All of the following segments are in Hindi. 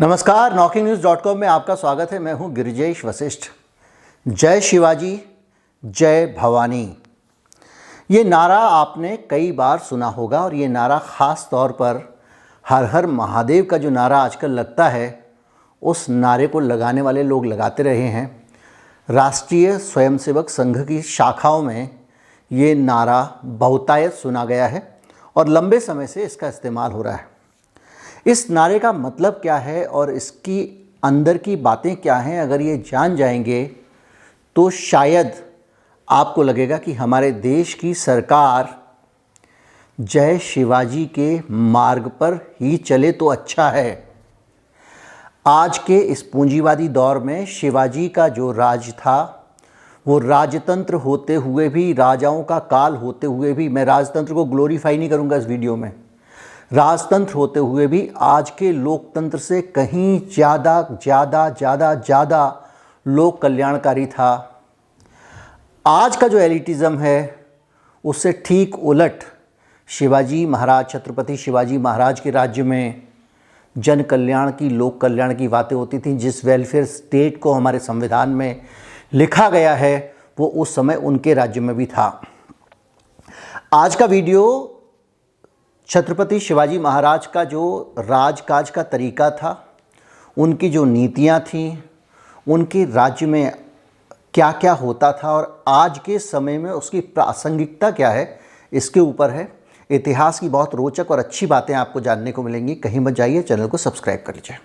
नमस्कार, NockingNews.com में आपका स्वागत है। मैं हूं गिरिजेश वशिष्ठ। जय शिवाजी, जय भवानी, ये नारा आपने कई बार सुना होगा और ये नारा ख़ास तौर पर हर हर महादेव का जो नारा आजकल लगता है, उस नारे को लगाने वाले लोग लगाते रहे हैं। राष्ट्रीय स्वयंसेवक संघ की शाखाओं में ये नारा बहुतायत सुना गया है और लंबे समय से इसका इस्तेमाल हो रहा है। इस नारे का मतलब क्या है और इसकी अंदर की बातें क्या हैं, अगर ये जान जाएंगे तो शायद आपको लगेगा कि हमारे देश की सरकार जय शिवाजी के मार्ग पर ही चले तो अच्छा है। आज के इस पूंजीवादी दौर में शिवाजी का जो राज था, वो राजतंत्र होते हुए भी, राजाओं का काल होते हुए भी, मैं राजतंत्र को ग्लोरीफाई नहीं करूँगा इस वीडियो में, राजतंत्र होते हुए भी आज के लोकतंत्र से कहीं ज़्यादा लोक कल्याणकारी था। आज का जो एलिटिज़म है उससे ठीक उलट शिवाजी महाराज, छत्रपति शिवाजी महाराज के राज्य में जन कल्याण की, लोक कल्याण की बातें होती थीं। जिस वेलफेयर स्टेट को हमारे संविधान में लिखा गया है वो उस समय उनके राज्य में भी था। आज का वीडियो छत्रपति शिवाजी महाराज का जो राजकाज का तरीका था, उनकी जो नीतियां थीं, उनके राज्य में क्या क्या होता था और आज के समय में उसकी प्रासंगिकता क्या है, इसके ऊपर है। इतिहास की बहुत रोचक और अच्छी बातें आपको जानने को मिलेंगी। कहीं मत जाइए, चैनल को सब्सक्राइब कर लीजिए।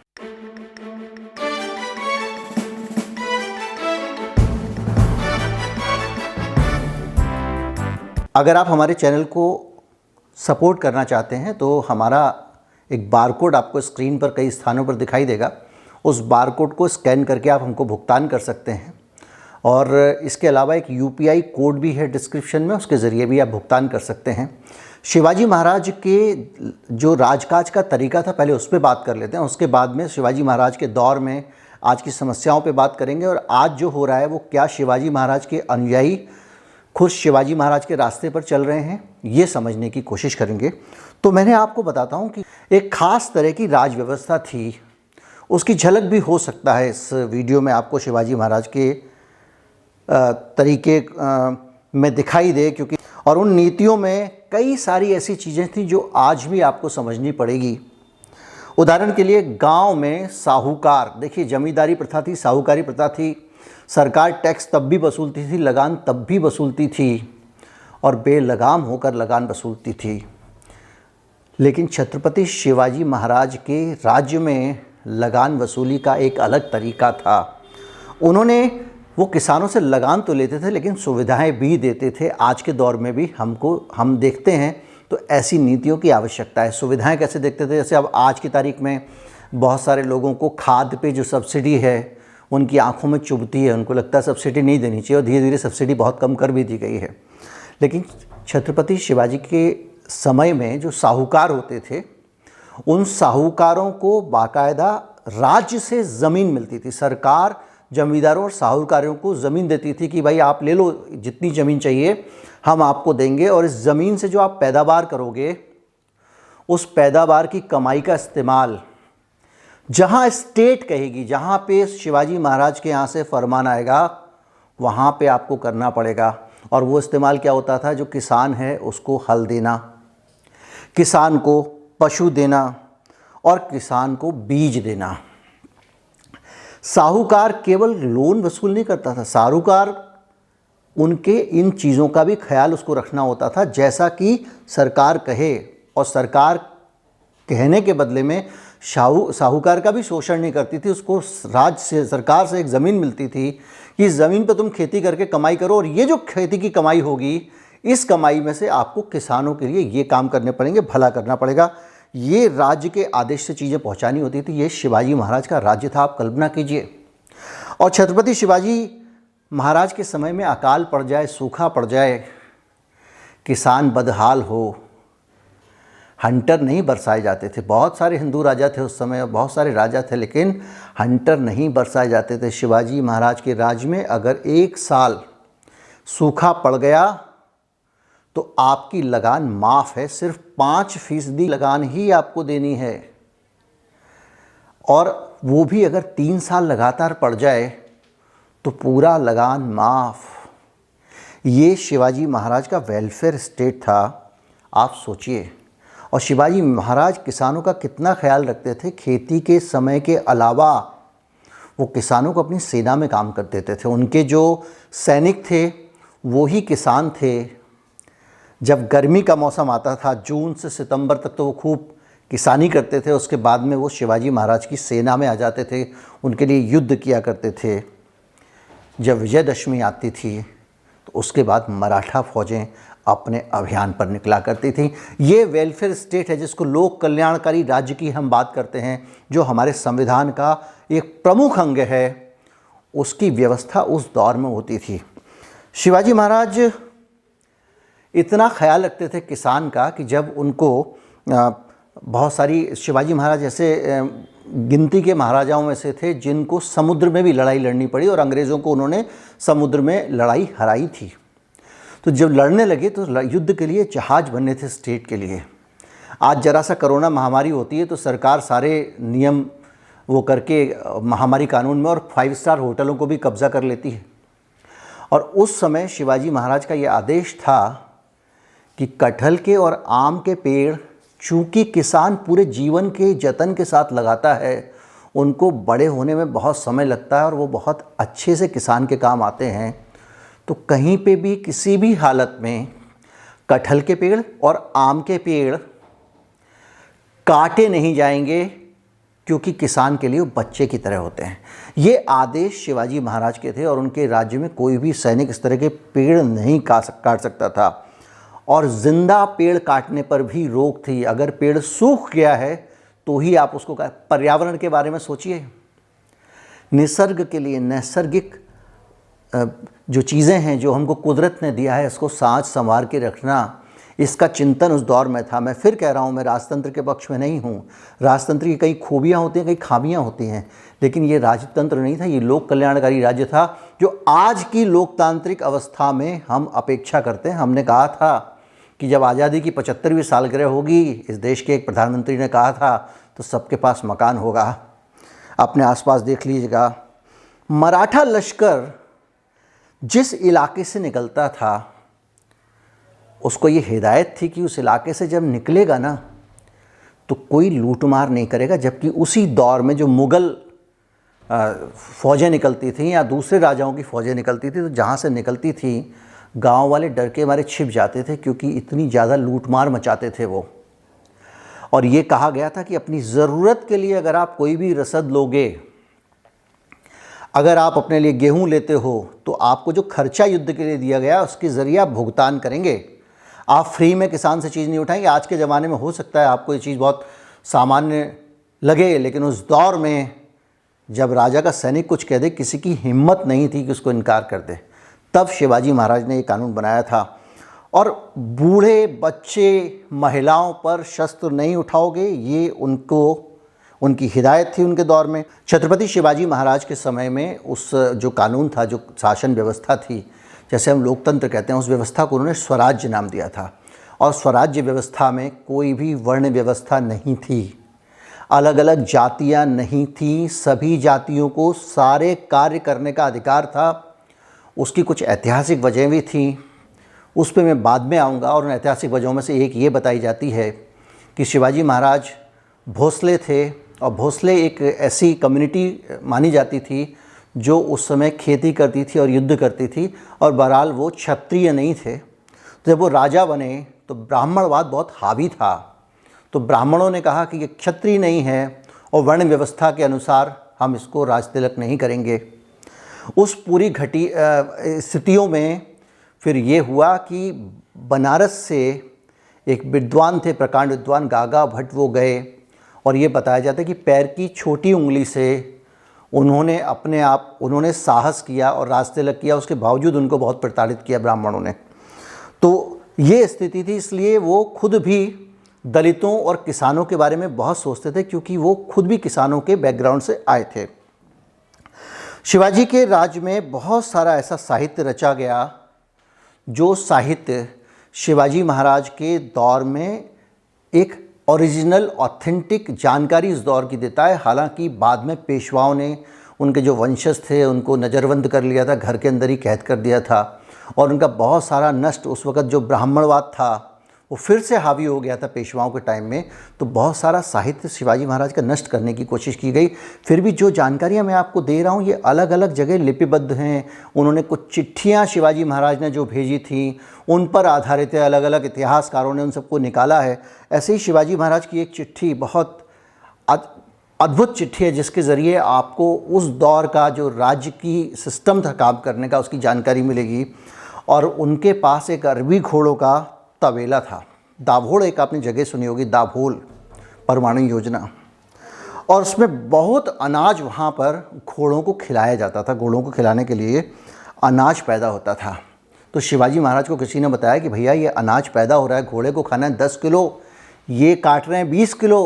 अगर आप हमारे चैनल को सपोर्ट करना चाहते हैं तो हमारा एक बारकोड आपको स्क्रीन पर कई स्थानों पर दिखाई देगा। उस बारकोड को स्कैन करके आप हमको भुगतान कर सकते हैं और इसके अलावा एक UPI कोड भी है डिस्क्रिप्शन में, उसके ज़रिए भी आप भुगतान कर सकते हैं। शिवाजी महाराज के जो राजकाज का तरीका था, पहले उस पर बात कर लेते हैं। उसके बाद में शिवाजी महाराज के दौर में आज की समस्याओं पर बात करेंगे और आज जो हो रहा है वो क्या शिवाजी महाराज के अनुयायी खुद शिवाजी महाराज के रास्ते पर चल रहे हैं, ये समझने की कोशिश करेंगे। तो मैंने आपको बताता हूँ कि एक ख़ास तरह की राज व्यवस्था थी, उसकी झलक भी हो सकता है इस वीडियो में आपको शिवाजी महाराज के तरीके में दिखाई दे, क्योंकि और उन नीतियों में कई सारी ऐसी चीज़ें थी जो आज भी आपको समझनी पड़ेगी। उदाहरण के लिए गाँव में साहूकार, देखिए जमींदारी प्रथा थी, साहूकारी प्रथा थी। सरकार टैक्स तब भी वसूलती थी, लगान तब भी वसूलती थी और बेलगाम होकर लगान वसूलती थी। लेकिन छत्रपति शिवाजी महाराज के राज्य में लगान वसूली का एक अलग तरीका था। उन्होंने वो किसानों से लगान तो लेते थे लेकिन सुविधाएं भी देते थे। आज के दौर में भी हम देखते हैं तो ऐसी नीतियों की आवश्यकता है। सुविधाएं कैसे देखते थे, जैसे अब आज की तारीख में बहुत सारे लोगों को खाद पे जो सब्सिडी है उनकी आंखों में चुभती है, उनको लगता है सब्सिडी नहीं देनी चाहिए और धीरे धीरे सब्सिडी बहुत कम कर भी दी गई है। लेकिन छत्रपति शिवाजी के समय में जो साहूकार होते थे, उन साहूकारों को बाकायदा राज्य से ज़मीन मिलती थी। सरकार जमींदारों और साहूकारों को ज़मीन देती थी कि भाई आप ले लो, जितनी ज़मीन चाहिए हम आपको देंगे और इस ज़मीन से जो आप पैदावार करोगे, उस पैदावार की कमाई का इस्तेमाल जहाँ स्टेट कहेगी, जहाँ पे शिवाजी महाराज के यहाँ से फरमान आएगा, वहाँ पे आपको करना पड़ेगा। और वो इस्तेमाल क्या होता था, जो किसान है उसको हल देना, किसान को पशु देना और किसान को बीज देना। साहूकार केवल लोन वसूल नहीं करता था, साहूकार उनके इन चीज़ों का भी ख्याल उसको रखना होता था, जैसा कि सरकार कहे। और सरकार कहने के बदले में साहूकार का भी शोषण नहीं करती थी। उसको राज्य से, सरकार से एक ज़मीन मिलती थी कि इस ज़मीन पर तुम खेती करके कमाई करो और ये जो खेती की कमाई होगी, इस कमाई में से आपको किसानों के लिए ये काम करने पड़ेंगे, भला करना पड़ेगा। ये राज्य के आदेश से चीज़ें पहुंचानी होती थी। ये शिवाजी महाराज का राज्य था, आप कल्पना कीजिए। और छत्रपति शिवाजी महाराज के समय में अकाल पड़ जाए, सूखा पड़ जाए, किसान बदहाल हो, हंटर नहीं बरसाए जाते थे। बहुत सारे हिंदू राजा थे उस समय, बहुत सारे राजा थे, लेकिन हंटर नहीं बरसाए जाते थे। शिवाजी महाराज के राज में अगर एक साल सूखा पड़ गया तो आपकी लगान माफ़ है, सिर्फ 5% लगान ही आपको देनी है। और वो भी अगर 3 साल लगातार पड़ जाए तो पूरा लगान माफ़। ये शिवाजी महाराज का वेलफेयर स्टेट था, आप सोचिए। और शिवाजी महाराज किसानों का कितना ख्याल रखते थे। खेती के समय के अलावा वो किसानों को अपनी सेना में काम कर देते थे। उनके जो सैनिक थे वो ही किसान थे। जब गर्मी का मौसम आता था, जून से सितंबर तक, तो वो खूब किसानी करते थे। उसके बाद में वो शिवाजी महाराज की सेना में आ जाते थे, उनके लिए युद्ध किया करते थे। जब विजयदशमी आती थी तो उसके बाद मराठा फौजें अपने अभियान पर निकला करती थी। ये वेलफेयर स्टेट है जिसको लोक कल्याणकारी राज्य की हम बात करते हैं, जो हमारे संविधान का एक प्रमुख अंग है। उसकी व्यवस्था उस दौर में होती थी। शिवाजी महाराज इतना ख्याल रखते थे किसान का कि जब उनको बहुत सारी, शिवाजी महाराज ऐसे गिनती के महाराजाओं में से थे जिनको समुद्र में भी लड़ाई लड़नी पड़ी और अंग्रेज़ों को उन्होंने समुद्र में लड़ाई हराई थी। तो जब लड़ने लगे तो युद्ध के लिए जहाज़ बनने थे स्टेट के लिए। आज जरा सा कोरोना महामारी होती है तो सरकार सारे नियम वो करके महामारी कानून में और 5 स्टार होटलों को भी कब्ज़ा कर लेती है। और उस समय शिवाजी महाराज का ये आदेश था कि कटहल के और आम के पेड़, चूँकि किसान पूरे जीवन के जतन के साथ लगाता है, उनको बड़े होने में बहुत समय लगता है और वो बहुत अच्छे से किसान के काम आते हैं। तो कहीं पे भी किसी भी हालत में कटहल के पेड़ और आम के पेड़ काटे नहीं जाएंगे, क्योंकि किसान के लिए वो बच्चे की तरह होते हैं। ये आदेश शिवाजी महाराज के थे और उनके राज्य में कोई भी सैनिक इस तरह के पेड़ नहीं काट सकता था। और ज़िंदा पेड़ काटने पर भी रोक थी। अगर पेड़ सूख गया है तो ही आप उसको पर्यावरण के बारे में सोचिए। निसर्ग के लिए, नैसर्गिक जो चीज़ें हैं जो हमको कुदरत ने दिया है, इसको साँच संवार के रखना, इसका चिंतन उस दौर में था। मैं फिर कह रहा हूँ, मैं राजतंत्र के पक्ष में नहीं हूँ। राजतंत्र की कई खूबियाँ होती हैं, कई खामियाँ होती हैं, लेकिन ये राजतंत्र नहीं था, ये लोक कल्याणकारी राज्य था, जो आज की लोकतांत्रिक अवस्था में हम अपेक्षा करते हैं। हमने कहा था कि जब आज़ादी की 75वीं सालगिरह होगी, इस देश के एक प्रधानमंत्री ने कहा था, तो सबके पास मकान होगा। अपने आसपास देख लीजिएगा, मराठा लश्कर जिस इलाके से निकलता था उसको ये हिदायत थी कि उस इलाके से जब निकलेगा ना तो कोई लूटमार नहीं करेगा। जबकि उसी दौर में जो मुग़ल फ़ौजें निकलती थीं या दूसरे राजाओं की फ़ौजें निकलती थी, तो जहाँ से निकलती थी गांव वाले डर के मारे छिप जाते थे, क्योंकि इतनी ज़्यादा लूटमार मचाते थे वो। और ये कहा गया था कि अपनी ज़रूरत के लिए अगर आप कोई भी रसद लोगे, अगर आप अपने लिए गेहूं लेते हो, तो आपको जो खर्चा युद्ध के लिए दिया गया उसके ज़रिए आप भुगतान करेंगे। आप फ्री में किसान से चीज़ नहीं उठाएंगे। आज के ज़माने में हो सकता है आपको ये चीज़ बहुत सामान्य लगे, लेकिन उस दौर में जब राजा का सैनिक कुछ कह दे, किसी की हिम्मत नहीं थी कि उसको इनकार कर दे। तब शिवाजी महाराज ने ये कानून बनाया था। और बूढ़े, बच्चे, महिलाओं पर शस्त्र नहीं उठाओगे, ये उनकी हिदायत थी उनके दौर में। छत्रपति शिवाजी महाराज के समय में उस जो कानून था, जो शासन व्यवस्था थी, जैसे हम लोकतंत्र कहते हैं, उस व्यवस्था को उन्होंने स्वराज्य नाम दिया था। और स्वराज्य व्यवस्था में कोई भी वर्ण व्यवस्था नहीं थी, अलग अलग जातियां नहीं थीं, सभी जातियों को सारे कार्य करने का अधिकार था। उसकी कुछ ऐतिहासिक वजहें भी थीं, उस पर मैं बाद में आऊँगा। और उन ऐतिहासिक वजहों में से एक ये बताई जाती है कि शिवाजी महाराज भोसले थे, और भोसले एक ऐसी कम्युनिटी मानी जाती थी जो उस समय खेती करती थी और युद्ध करती थी, और बहरहाल वो क्षत्रिय नहीं थे। तो जब वो राजा बने तो ब्राह्मणवाद बहुत हावी था। तो ब्राह्मणों ने कहा कि ये क्षत्रिय नहीं है और वर्ण व्यवस्था के अनुसार हम इसको राजतिलक नहीं करेंगे। उस पूरी घटी स्थितियों में फिर ये हुआ कि बनारस से एक विद्वान थे, प्रकांड विद्वान गागा भट्ट, वो गए और ये बताया जाता है कि पैर की छोटी उंगली से उन्होंने साहस किया और राजतिलक किया। उसके बावजूद उनको बहुत प्रताड़ित किया ब्राह्मणों ने। तो ये स्थिति थी, इसलिए वो खुद भी दलितों और किसानों के बारे में बहुत सोचते थे, क्योंकि वो खुद भी किसानों के बैकग्राउंड से आए थे। शिवाजी के राज में बहुत सारा ऐसा साहित्य रचा गया जो साहित्य शिवाजी महाराज के दौर में एक ओरिजिनल ऑथेंटिक जानकारी इस दौर की देता है। हालांकि बाद में पेशवाओं ने, उनके जो वंशज थे, उनको नज़रबंद कर लिया था, घर के अंदर ही कैद कर दिया था, और उनका बहुत सारा नष्ट, उस वक़्त जो ब्राह्मणवाद था वो फिर से हावी हो गया था पेशवाओं के टाइम में, तो बहुत सारा साहित्य शिवाजी महाराज का नष्ट करने की कोशिश की गई। फिर भी जो जानकारियाँ मैं आपको दे रहा हूँ ये अलग अलग जगह लिपिबद्ध हैं। उन्होंने कुछ चिट्ठियाँ शिवाजी महाराज ने जो भेजी थी उन पर आधारित है, अलग अलग इतिहासकारों ने उन सबको निकाला है। ऐसे ही शिवाजी महाराज की एक चिट्ठी, बहुत अद्भुत चिट्ठी है, जिसके ज़रिए आपको उस दौर का जो राज्य की सिस्टम था काम करने का, उसकी जानकारी मिलेगी। और उनके पास एक अरबी घोड़ों का तबेला था। दाभोल एक आपने जगह सुनी होगी, दाभोल परमाणु योजना, और उसमें बहुत अनाज वहाँ पर घोड़ों को खिलाया जाता था। घोड़ों को खिलाने के लिए अनाज पैदा होता था। तो शिवाजी महाराज को किसी ने बताया कि भैया ये अनाज पैदा हो रहा है, घोड़े को खाना है 10 किलो, ये काट रहे हैं 20 किलो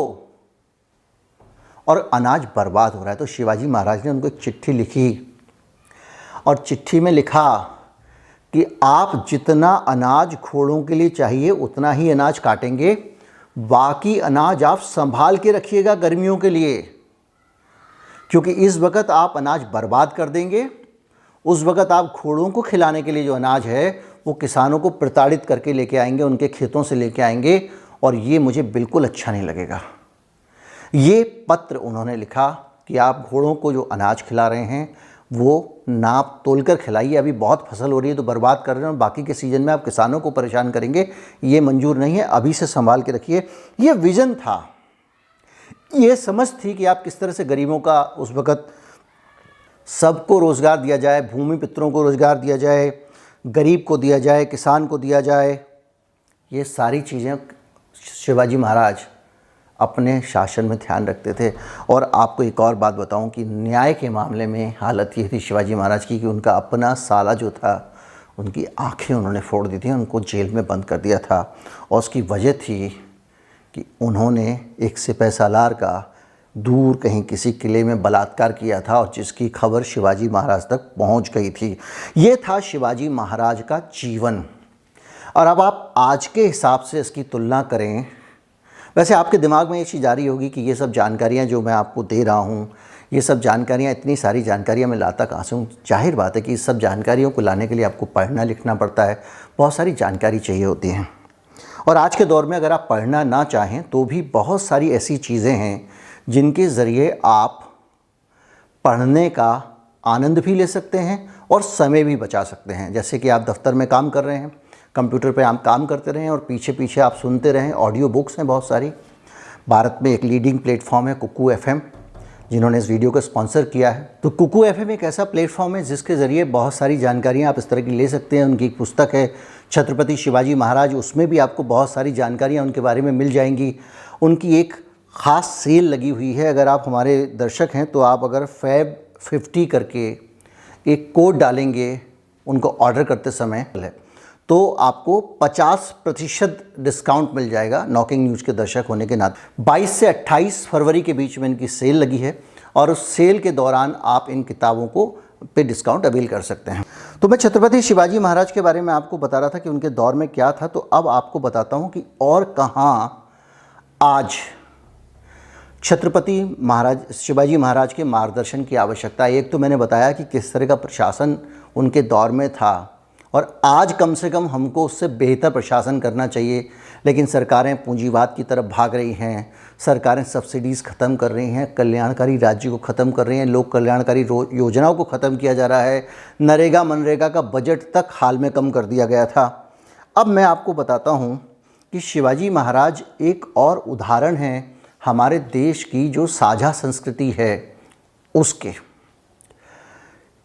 और अनाज बर्बाद हो रहा है। तो शिवाजी महाराज ने उनको एक चिट्ठी लिखी और चिट्ठी में लिखा कि आप जितना अनाज घोड़ों के लिए चाहिए उतना ही अनाज काटेंगे, बाकी अनाज आप संभाल के रखिएगा गर्मियों के लिए, क्योंकि इस वक्त आप अनाज बर्बाद कर देंगे। उस वक्त आप घोड़ों को खिलाने के लिए जो अनाज है वो किसानों को प्रताड़ित करके लेके आएंगे, उनके खेतों से लेके आएंगे, और ये मुझे बिल्कुल अच्छा नहीं लगेगा। ये पत्र उन्होंने लिखा कि आप घोड़ों को जो अनाज खिला रहे हैं वो नाप तोल कर खिलाइए, अभी बहुत फसल हो रही है तो बर्बाद कर रहे हैं और बाकी के सीज़न में आप किसानों को परेशान करेंगे, ये मंजूर नहीं है, अभी से संभाल के रखिए। ये विज़न था, ये समझ थी कि आप किस तरह से गरीबों का उस वक़्त सबको रोज़गार दिया जाए, भूमि पितरों को रोज़गार दिया जाए, गरीब को दिया जाए, किसान को दिया जाए। ये सारी चीज़ें शिवाजी महाराज अपने शासन में ध्यान रखते थे। और आपको एक और बात बताऊं कि न्याय के मामले में हालत ये थी शिवाजी महाराज की कि उनका अपना साला जो था, उनकी आंखें उन्होंने फोड़ दी थी, उनको जेल में बंद कर दिया था। और उसकी वजह थी कि उन्होंने एक सिपह सालार का दूर कहीं किसी किले में बलात्कार किया था और जिसकी खबर शिवाजी महाराज तक पहुंच गई थी। ये था शिवाजी महाराज का जीवन। और अब आप आज के हिसाब से इसकी तुलना करें, वैसे आपके दिमाग में ये चीज़ आ रही होगी कि ये सब जानकारियाँ जो मैं आपको दे रहा हूँ, ये सब जानकारियाँ, इतनी सारी जानकारियाँ मैं लाता कहाँ से हूँ। जाहिर बात है कि इस सब जानकारियों को लाने के लिए आपको पढ़ना लिखना पड़ता है, बहुत सारी जानकारी चाहिए होती हैं। और आज के दौर में अगर आप पढ़ना ना चाहें तो भी बहुत सारी ऐसी चीज़ें हैं जिनके ज़रिए आप पढ़ने का आनंद भी ले सकते हैं और समय भी बचा सकते हैं। जैसे कि आप दफ्तर में काम कर रहे हैं, कंप्यूटर पे आप काम करते रहें और पीछे पीछे आप सुनते रहें। ऑडियो बुक्स हैं बहुत सारी। भारत में एक लीडिंग प्लेटफॉर्म है कुकू एफएम, जिन्होंने इस वीडियो को स्पॉन्सर किया है। तो कुकू एफएम एक ऐसा प्लेटफॉर्म है जिसके ज़रिए बहुत सारी जानकारियाँ आप इस तरह की ले सकते हैं। उनकी एक पुस्तक है छत्रपति शिवाजी महाराज, उसमें भी आपको बहुत सारी जानकारियाँ उनके बारे में मिल जाएंगी। उनकी एक ख़ास सेल लगी हुई है। अगर आप हमारे दर्शक हैं तो आप अगर फैब 50 करके एक कोड डालेंगे उनको ऑर्डर करते समय, तो आपको 50% डिस्काउंट मिल जाएगा। नॉकिंग न्यूज़ के दर्शक होने के नाते 22 से 28 फरवरी के बीच में इनकी सेल लगी है और उस सेल के दौरान आप इन किताबों को पे डिस्काउंट अवेल कर सकते हैं। तो मैं छत्रपति शिवाजी महाराज के बारे में आपको बता रहा था कि उनके दौर में क्या था। तो अब आपको बताता हूँ कि और कहाँ आज छत्रपति महाराज शिवाजी महाराज के मार्गदर्शन की आवश्यकता है। एक तो मैंने बताया कि किस तरह का प्रशासन उनके दौर में था और आज कम से कम हमको उससे बेहतर प्रशासन करना चाहिए, लेकिन सरकारें पूंजीवाद की तरफ भाग रही हैं, सरकारें सब्सिडीज़ ख़त्म कर रही हैं, कल्याणकारी राज्य को ख़त्म कर रही हैं, लोक कल्याणकारी योजनाओं को ख़त्म किया जा रहा है, नरेगा मनरेगा का बजट तक हाल में कम कर दिया गया था। अब मैं आपको बताता हूँ कि शिवाजी महाराज एक और उदाहरण हैं हमारे देश की जो साझा संस्कृति है उसके।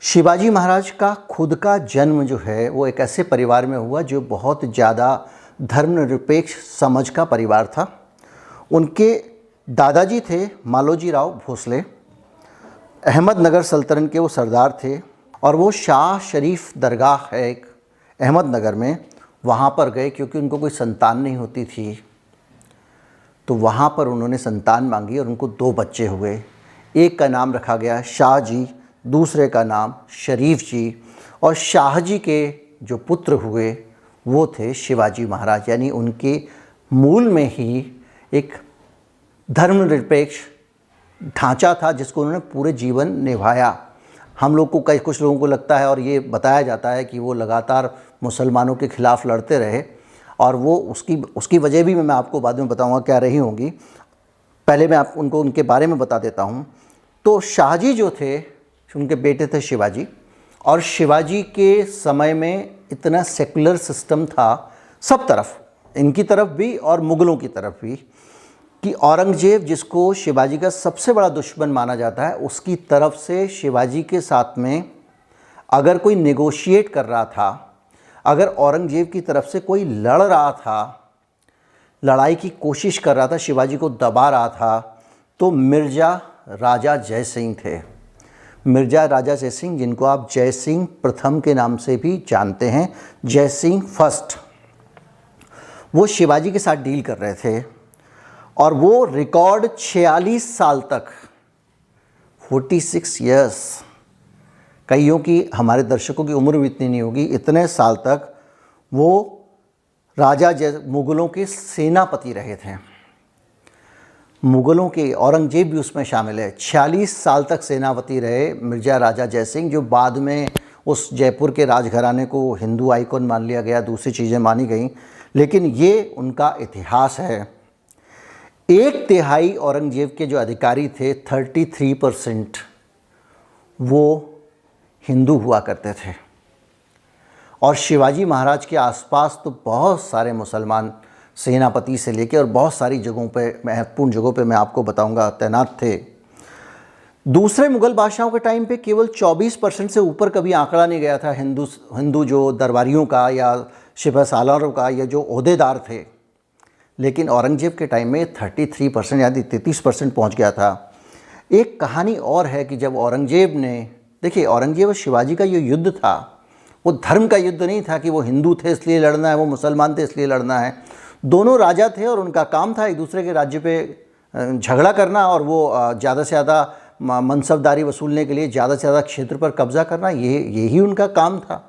शिवाजी महाराज का खुद का जन्म जो है वो एक ऐसे परिवार में हुआ जो बहुत ज़्यादा धर्मनिरपेक्ष समझ का परिवार था। उनके दादाजी थे मालोजी राव भोसले, अहमदनगर सल्तनत के वो सरदार थे और वो शाह शरीफ दरगाह है एक अहमदनगर में, वहाँ पर गए क्योंकि उनको कोई संतान नहीं होती थी। तो वहाँ पर उन्होंने संतान मांगी और उनको 2 बच्चे हुए। एक का नाम रखा गया शाह जी, दूसरे का नाम शरीफ जी, और शाह जी के जो पुत्र हुए वो थे शिवाजी महाराज। यानी उनके मूल में ही एक धर्मनिरपेक्ष ढांचा था जिसको उन्होंने पूरे जीवन निभाया। हम लोग को कुछ लोगों को लगता है और ये बताया जाता है कि वो लगातार मुसलमानों के ख़िलाफ़ लड़ते रहे, और वो उसकी वजह भी मैं आपको बाद में बताऊंगा क्या रही होंगी। पहले मैं उनको उनके बारे में बता देता हूँ। तो शाहजी जो थे, उनके बेटे थे शिवाजी, और शिवाजी के समय में इतना सेकुलर सिस्टम था सब तरफ, इनकी तरफ भी और मुग़लों की तरफ भी, कि औरंगज़ेब जिसको शिवाजी का सबसे बड़ा दुश्मन माना जाता है, उसकी तरफ से शिवाजी के साथ में अगर कोई नेगोशिएट कर रहा था, अगर औरंगज़ेब की तरफ से कोई लड़ रहा था, लड़ाई की कोशिश कर रहा था, शिवाजी को दबा रहा था, तो मिर्ज़ा राजा जय सिंह थे। मिर्ज़ा राजा जय सिंह, जिनको आप जय सिंह प्रथम के नाम से भी जानते हैं, जय सिंह फर्स्ट, वो शिवाजी के साथ डील कर रहे थे। और वो रिकॉर्ड 46 साल तक, 46 ईयर्स, कईयों की, हमारे दर्शकों की उम्र भी इतनी नहीं होगी, इतने साल तक वो राजा मुग़लों के सेनापति रहे थे। मुग़लों के, औरंगज़ेब भी उसमें शामिल है, 46 साल तक सेनापति रहे मिर्ज़ा राजा जय सिंह, जो बाद में उस जयपुर के राजघराने को हिंदू आइकॉन मान लिया गया, दूसरी चीज़ें मानी गई, लेकिन ये उनका इतिहास है। 1/3 औरंगज़ेब के जो अधिकारी थे, 33% वो हिंदू हुआ करते थे, और शिवाजी महाराज के आसपास तो बहुत सारे मुसलमान सेनापति से लेके और बहुत सारी जगहों पे, महत्वपूर्ण जगहों पे मैं आपको बताऊंगा, तैनात थे। दूसरे मुग़ल बादशाहों के टाइम पे केवल 24% से ऊपर कभी आंकड़ा नहीं गया था हिंदू जो दरबारियों का या सिपह सालारों का या जो ओहदेदार थे, लेकिन औरंगज़ेब के टाइम में 33% यानी 33% पहुँच गया था। एक कहानी और है कि जब औरंगज़ेब ने, देखिए औरंगज़ेब और शिवाजी का ये युद्ध था, वो धर्म का युद्ध नहीं था कि वो हिंदू थे इसलिए लड़ना है, वो मुसलमान थे इसलिए लड़ना है। दोनों राजा थे और उनका काम था एक दूसरे के राज्य पे झगड़ा करना, और वो ज़्यादा से ज़्यादा मनसबदारी वसूलने के लिए ज़्यादा से ज़्यादा क्षेत्र पर कब्ज़ा करना, यही उनका काम था।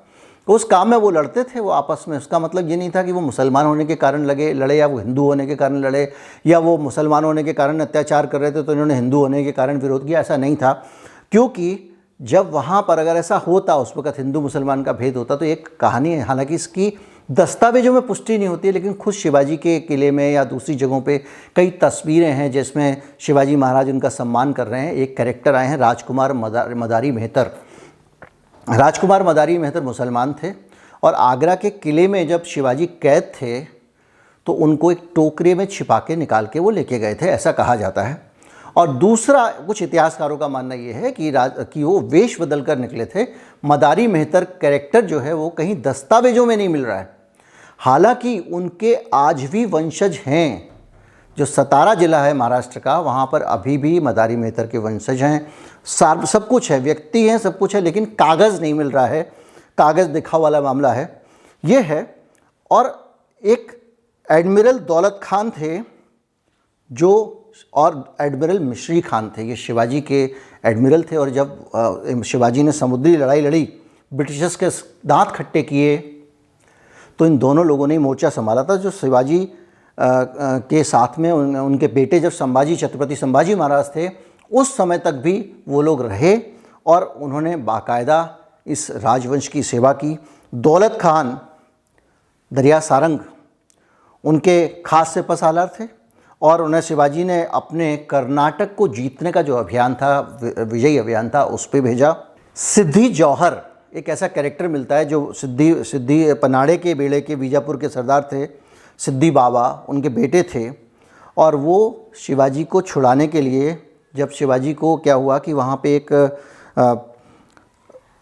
तो उस काम में वो लड़ते थे वो आपस में। उसका मतलब ये नहीं था कि वो मुसलमान होने के कारण लड़े, या वो हिंदू होने के कारण लड़े, या वो मुसलमान होने के कारण अत्याचार कर रहे थे तो इन्होंने हिंदू होने के कारण विरोध किया, ऐसा नहीं था। क्योंकि जब वहाँ पर अगर ऐसा होता, उस वक़्त हिंदू मुसलमान का भेद होता, तो एक कहानी है, हालांकि इसकी दस्तावेजों में पुष्टि नहीं होती है, लेकिन खुद शिवाजी के किले में या दूसरी जगहों पे कई तस्वीरें हैं जिसमें शिवाजी महाराज उनका सम्मान कर रहे हैं। एक कैरेक्टर आए हैं, राजकुमार मदारी मेहतर। राजकुमार मदारी मेहतर मुसलमान थे, और आगरा के किले में जब शिवाजी कैद थे तो उनको एक टोकरे में छिपा के निकाल के वो लेके गए थे, ऐसा कहा जाता है। और दूसरा, कुछ इतिहासकारों का मानना ये है कि वो वेश बदल कर निकले थे। मदारी मेहतर कैरेक्टर जो है वो कहीं दस्तावेजों में नहीं मिल रहा है, हालांकि उनके आज भी वंशज हैं। जो सतारा ज़िला है महाराष्ट्र का, वहाँ पर अभी भी मदारी मेहतर के वंशज हैं। सब कुछ है, व्यक्ति हैं, सब कुछ है, लेकिन कागज़ नहीं मिल रहा है, कागज़ दिखाव वाला मामला है ये है। और एक एडमिरल दौलत खान थे जो, और एडमिरल मिश्री खान थे, ये शिवाजी के एडमिरल थे। और जब शिवाजी ने समुद्री लड़ाई लड़ी, ब्रिटिशर्स के दांत खट्टे किए, तो इन दोनों लोगों ने मोर्चा संभाला था। जो शिवाजी के साथ में उनके बेटे जब छत्रपति संभाजी महाराज थे, उस समय तक भी वो लोग रहे और उन्होंने बाकायदा इस राजवंश की सेवा की। दौलत खान दरिया सारंग उनके खास सिपह सालार थे, और उन्हें शिवाजी ने अपने कर्नाटक को जीतने का जो अभियान था, विजयी अभियान था, उस पर भेजा। सिद्धि जौहर एक ऐसा कैरेक्टर मिलता है जो सिद्धि पनाड़े के बेड़े के बीजापुर के सरदार थे, सिद्धि बाबा उनके बेटे थे। और वो शिवाजी को छुड़ाने के लिए, जब शिवाजी को क्या हुआ कि वहाँ पे एक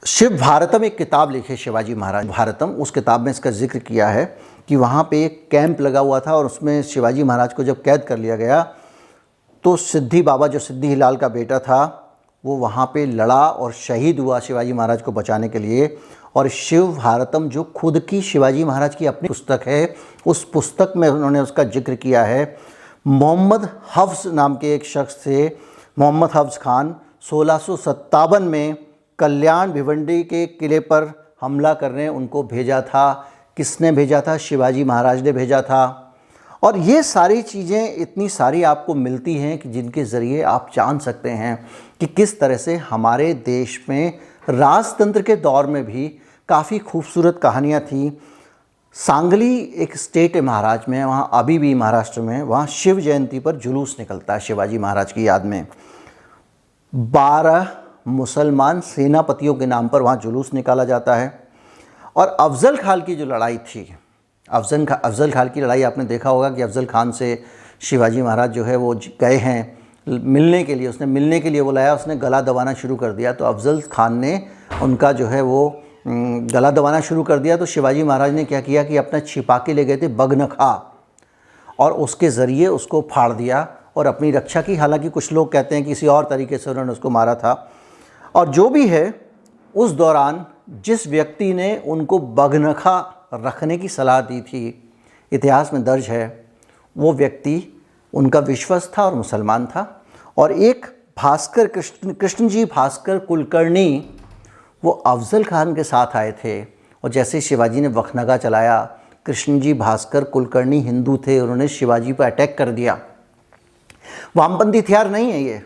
शिव भारतम एक किताब लिखे शिवाजी महाराज, भारतम, उस किताब में इसका जिक्र किया है कि वहाँ पे एक कैंप लगा हुआ था, और उसमें शिवाजी महाराज को जब कैद कर लिया गया तो सिद्धि बाबा, जो सिद्धि हिलाल का बेटा था, वो वहाँ पे लड़ा और शहीद हुआ शिवाजी महाराज को बचाने के लिए। और शिव भारतम जो खुद की शिवाजी महाराज की अपनी पुस्तक है, उस पुस्तक में उन्होंने उसका जिक्र किया है। मोहम्मद हफ्स नाम के एक शख्स थे, मोहम्मद हफ्स खान, 1657 में कल्याण भिवंडी के किले पर हमला करने उनको भेजा था। किसने भेजा था? शिवाजी महाराज ने भेजा था। और ये सारी चीज़ें इतनी सारी आपको मिलती हैं कि जिनके ज़रिए आप जान सकते हैं कि किस तरह से हमारे देश में राजतंत्र के दौर में भी काफ़ी खूबसूरत कहानियाँ थी। सांगली एक स्टेट है महाराष्ट्र में, वहाँ अभी भी महाराष्ट्र में, वहाँ शिव जयंती पर जुलूस निकलता है शिवाजी महाराज की याद में। 12 मुसलमान सेनापतियों के नाम पर वहाँ जुलूस निकाला जाता है। और अफजल खान की जो लड़ाई थी, अफजल खान की लड़ाई आपने देखा होगा कि अफजल खान से शिवाजी महाराज जो है वो गए हैं मिलने के लिए, उसने मिलने के लिए बुलाया, उसने गला दबाना शुरू कर दिया। तो अफजल खान ने उनका जो है वो गला दबाना शुरू कर दिया। तो शिवाजी महाराज ने क्या किया कि अपना छिपा के ले गए थे बगनखा और उसके ज़रिए उसको फाड़ दिया और अपनी रक्षा की। हालांकि कुछ लोग कहते हैं कि किसी और तरीके से उन्होंने उसको मारा था। और जो भी है, उस दौरान जिस व्यक्ति ने उनको बगनखा रखने की सलाह दी थी, इतिहास में दर्ज है, वो व्यक्ति उनका विश्वस्त था और मुसलमान था। और एक भास्कर कृष्णजी भास्कर कुलकर्णी, वो अफजल खान के साथ आए थे। और जैसे शिवाजी ने बखनगा चलाया, कृष्णजी भास्कर कुलकर्णी हिंदू थे, उन्होंने शिवाजी पर अटैक कर दिया। वामपंथी इतिहास नहीं है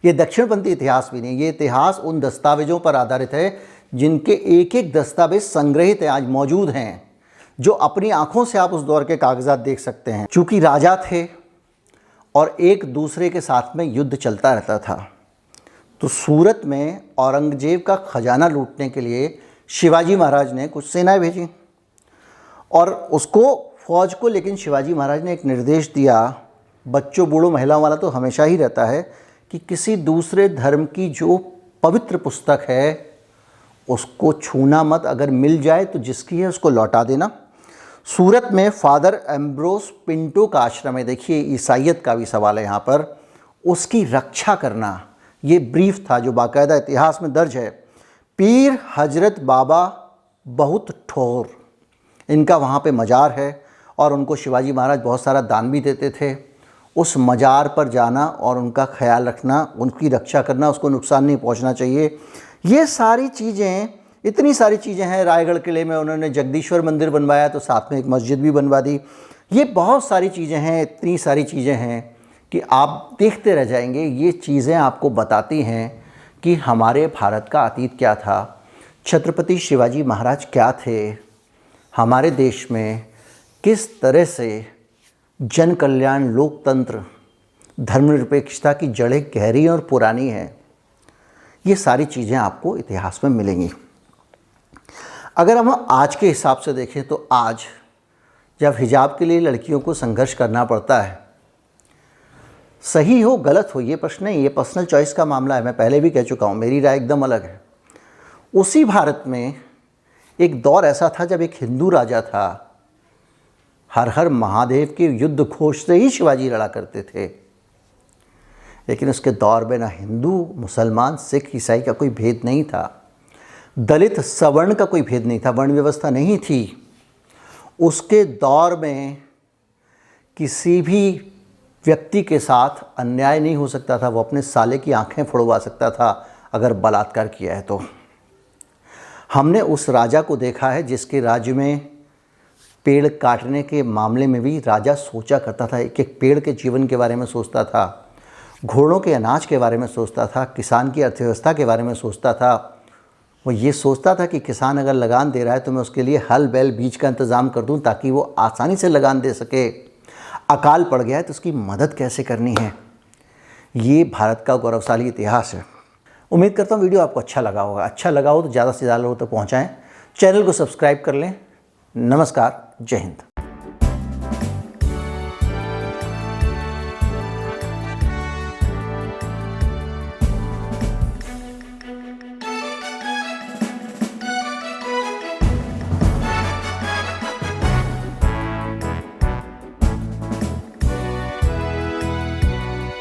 ये दक्षिणपंथी इतिहास भी नहीं। ये इतिहास उन दस्तावेजों पर आधारित है जिनके एक एक दस्तावेज संग्रहित हैं, आज मौजूद हैं, जो अपनी आंखों से आप उस दौर के कागजात देख सकते हैं। चूँकि राजा थे और एक दूसरे के साथ में युद्ध चलता रहता था, तो सूरत में औरंगजेब का खजाना लूटने के लिए शिवाजी महाराज ने कुछ सेनाएं भेजी और उसको फौज को। लेकिन शिवाजी महाराज ने एक निर्देश दिया, बच्चों बूढ़ों महिलाओं वाला तो हमेशा ही रहता है, कि किसी दूसरे धर्म की जो पवित्र पुस्तक है उसको छूना मत, अगर मिल जाए तो जिसकी है उसको लौटा देना। सूरत में फादर एम्ब्रोस पिंटो का आश्रम है, देखिए ईसाइयत का भी सवाल है यहाँ पर, उसकी रक्षा करना, ये ब्रीफ था जो बाकायदा इतिहास में दर्ज है। पीर हजरत बाबा बहुत ठोर, इनका वहाँ पे मज़ार है और उनको शिवाजी महाराज बहुत सारा दान भी देते थे। उस मज़ार पर जाना और उनका ख्याल रखना, उनकी रक्षा करना, उसको नुकसान नहीं पहुँचना चाहिए। ये सारी चीज़ें, इतनी सारी चीज़ें हैं। रायगढ़ किले में उन्होंने जगदीश्वर मंदिर बनवाया, तो साथ में एक मस्जिद भी बनवा दी। ये बहुत सारी चीज़ें हैं, इतनी सारी चीज़ें हैं कि आप देखते रह जाएंगे। ये चीज़ें आपको बताती हैं कि हमारे भारत का अतीत क्या था, छत्रपति शिवाजी महाराज क्या थे, हमारे देश में किस तरह से जन कल्याण, लोकतंत्र, धर्मनिरपेक्षता की जड़ें गहरी और पुरानी हैं। ये सारी चीज़ें आपको इतिहास में मिलेंगी। अगर हम आज के हिसाब से देखें तो आज जब हिजाब के लिए लड़कियों को संघर्ष करना पड़ता है, सही हो गलत हो ये प्रश्न नहीं, ये पर्सनल चॉइस का मामला है। मैं पहले भी कह चुका हूँ, मेरी राय एकदम अलग है। उसी भारत में एक दौर ऐसा था जब एक हिंदू राजा था, हर हर महादेव के युद्ध घोष से ही शिवाजी लड़ा करते थे। लेकिन उसके दौर में ना हिंदू, मुसलमान, सिख, ईसाई का कोई भेद नहीं था, दलित सवर्ण का कोई भेद नहीं था, वर्ण व्यवस्था नहीं थी। उसके दौर में किसी भी व्यक्ति के साथ अन्याय नहीं हो सकता था, वो अपने साले की आंखें फोड़वा सकता था अगर बलात्कार किया है तो। हमने उस राजा को देखा है जिसके राज्य में पेड़ काटने के मामले में भी राजा सोचा करता था, एक एक पेड़ के जीवन के बारे में सोचता था, घोड़ों के अनाज के बारे में सोचता था, किसान की अर्थव्यवस्था के बारे में सोचता था। वो ये सोचता था कि किसान अगर लगान दे रहा है तो मैं उसके लिए हल बैल बीज का इंतज़ाम कर दूं ताकि वो आसानी से लगान दे सके। अकाल पड़ गया है तो उसकी मदद कैसे करनी है। ये भारत का गौरवशाली इतिहास है। उम्मीद करता हूँ वीडियो आपको अच्छा लगा होगा। अच्छा लगा हो तो ज़्यादा से ज़्यादा लोगों तक पहुँचाएँ, चैनल को सब्सक्राइब कर लें। नमस्कार, जय हिंद।